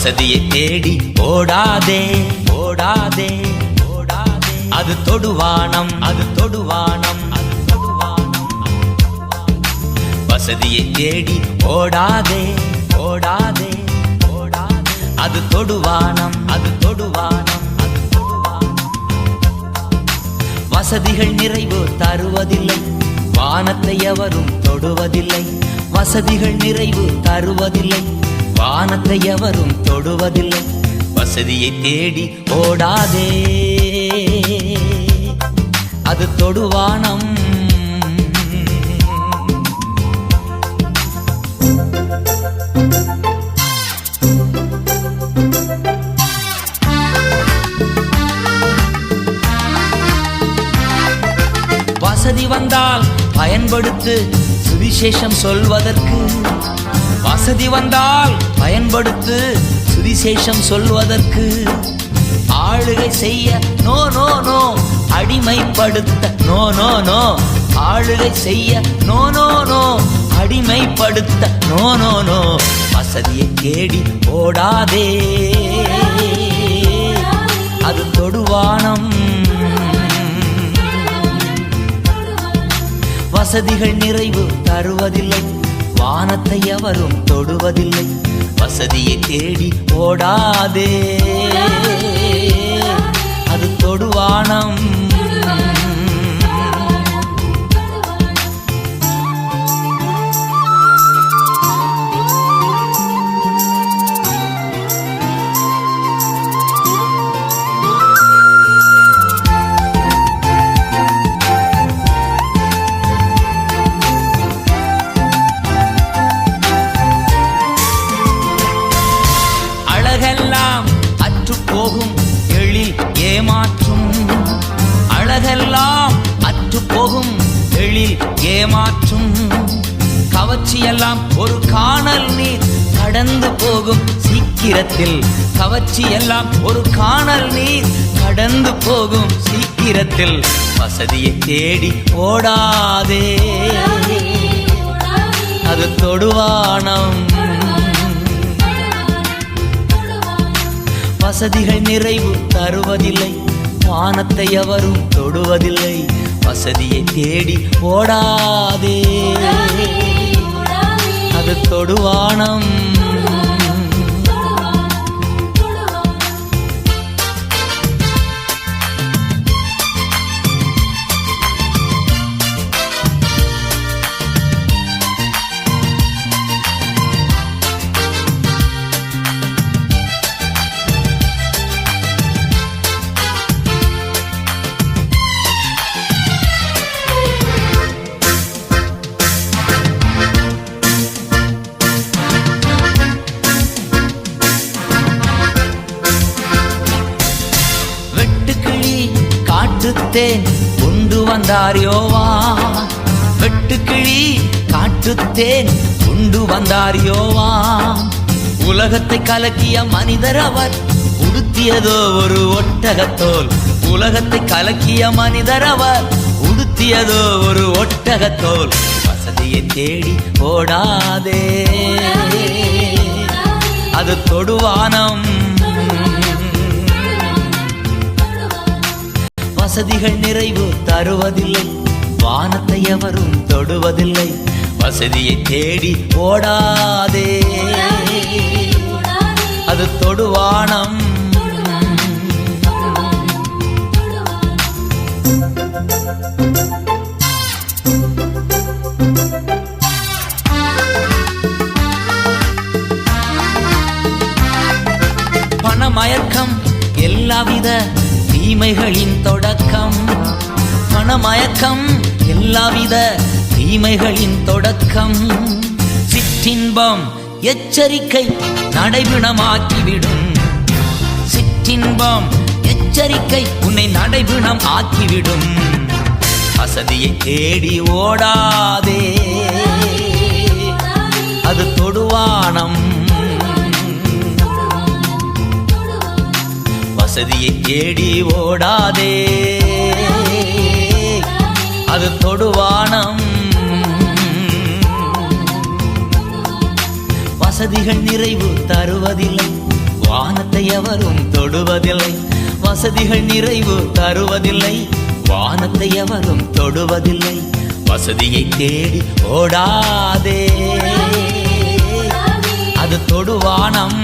வசதியை தேடி ஓடாதே ஓடாதே ஓடாதே. அது தொடுவானம் அது தொடுவானம் அது தொடுவானம். வசதியை தேடி ஓடாதே ஓடாதே ஓடாதே. அது தொடுவானம் அது தொடுவானம் அது தொடுவானம். வசதிகள் நிறைவு தருவதில்லை, வானத்தை எவரும் தொடுவதில்லை. வசதிகள் நிறைவு தருவதில்லை, வானத்தை எவரும் தொடுவதில்லை. வசதியை தேடி ஓடாதே, அது தொடுவானம். வசதி வந்தால் பயன்படுத்து சுவிசேஷம் சொல்வதற்கு. வசதி வந்தால் பயன்படுத்து சுவிசேஷம் சொல்வதற்கு. ஆளுகை செய்ய நோ நோ நோ, அடிமைப்படுத்த நோ நோ நோ. ஆளுகை செய்ய நோ நோ நோ, அடிமைப்படுத்த நோ நோ நோ. வசதியை தேடி ஓடாதே, அது தொடுவானம். வசதிகள் நிறைவு தருவதில்லை, வானத்தை எவரும் தொடுவதில்லை. வசதியை தேடி ஓடாதே, அது தொடுவானம். அழகெல்லாம் அற்று போகும் எழில் ஏமாற்றும். அழகெல்லாம் அற்று போகும் எழில் ஏமாற்றும். கவர்ச்சியெல்லாம் ஒரு காணல் நீர் கடந்து போகும் சீக்கிரத்தில். கவர்ச்சியெல்லாம் ஒரு காணல் நீர் கடந்து போகும் சீக்கிரத்தில். வசதியை தேடி ஓடாதே, அது தொடுவானம். வசதிகள் நிறைவு தருவதில்லை, வானத்தை எவரும் தொடுவதில்லை. வசதியை தேடி ஓடாதே, அது தொடுவானம். காட்டுத்தேன் கொண்டு வந்தார் யோவான். வெட்டுக்கிளி காட்டுத்தேன் கொண்டு வந்தார் யோவான். உலகத்தை கலக்கிய மனிதர் அவர், உடுத்தியதோ ஒரு ஒட்டகத்தோல். உலகத்தை கலக்கிய மனிதர் அவர், உடுத்தியதோ ஒரு ஒட்டகத்தோல். வசதியை தேடி ஓடாதே, அது தொடுவானம். வசதிகள் நிறைவு தருவதில்லை, வானத்தை எவரும் தொடுவதில்லை. வசதியை தேடி ஓடாதே, அது தொடுவானம். பணமயக்கம் எல்லாவித தீமைகளின் தொடக்கம். பணமயக்கம் எல்லாவித தீமைகளின் தொடக்கம். சிற்றின்பம் எச்சரிக்கை நடைபிணமாக்கிவிடும். சிற்றின்பம் எச்சரிக்கை உன்னை நடைபிணம் ஆக்கிவிடும். வசதியை தேடி ஓடாதே, அது தொடுவானம். வசதியை தேடி ஓடாதே, அது தொடுவானம். வசதிகள் நிறைவு தருவதில்லை, வானத்தை எவரும் தொடுவதில்லை, வசதிகள் நிறைவு தருவதில்லை. வானத்தை எவரும் தொடுவதில்லை, வசதியை தேடி ஓடாதே. அது தொடுவானம்